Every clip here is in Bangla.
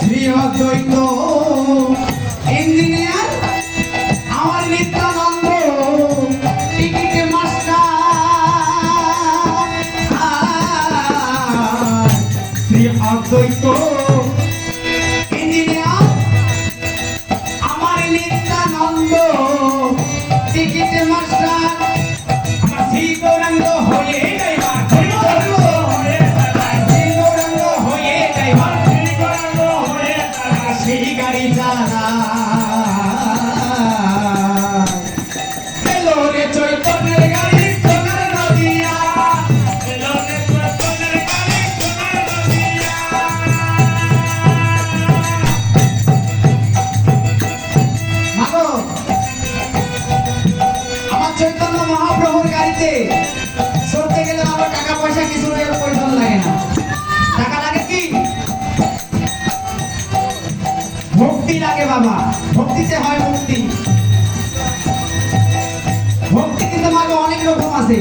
শ্রী অদ্বৈত ইঞ্জিনিয়ার আমার নিত্যানন্দ টিকিট মাস্টার শ্রী অদ্বৈত ইঞ্জিনিয়ার আমার নিত্যানন্দ টিকিট মাস্টার আমার শ্রী গৌরাঙ্গ হয়ে বাবা ভক্তিতে হয় মুক্তি। ভক্তি কিন্তু মাঝে অনেক রকম আছে,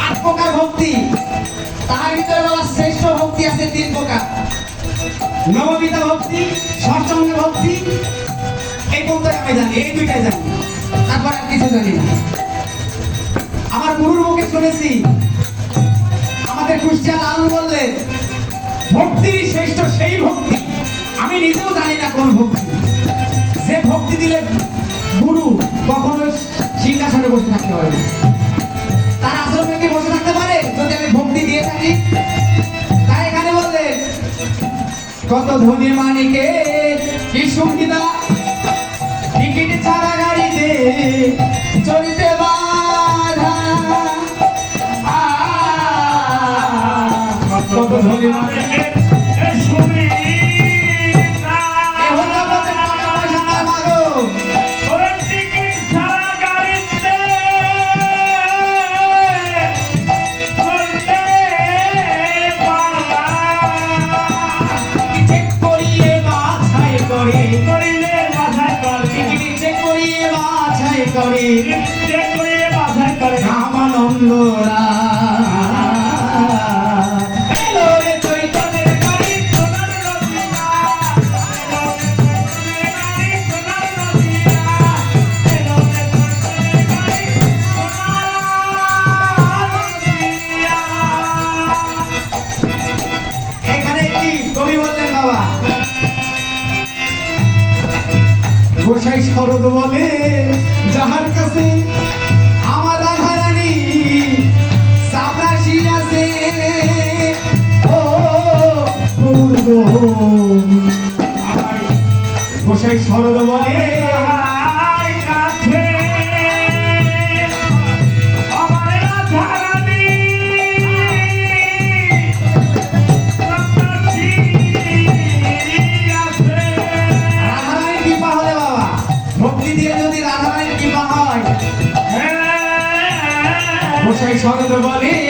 8 প্রকার ভক্তি। তার ভিতরে বাবা শ্রেষ্ঠ ভক্তি আছে 3 প্রকার। নববিধা ভক্তি, ষষ্টাঙ্গ ভক্তি, এই কোনটা আমি জানি, এই 2টাই জানি, তারপর আর কিছু জানি না। আমার গুরুর মুখে শুনেছি, আমাদের কুষ্টিয়া লালু বললেন ভক্তি শ্রেষ্ঠ সেই ভক্তি। আমি নিজেও জানি না কোন ভক্তি, যে ভক্তি দিলে গুরু কখনো সিংহাসনে বসে থাকতে পারে না। তার আশ্রমে কি বসে থাকতে পারে যদি আমি ভক্তি দিয়ে থাকি? তাই এখানে বললে কত ধনী মানিকে কি সুবিধা, টিকিট ছাড়া গাড়িতে চলতে বাধা। কত ধনী মানিকে গোসাই শরৎ বলে যাহার কাছে আমার রাধারানী সাবরাশি আছে, ও গোসাই শরৎ বলে গোসাই শরৎ বলে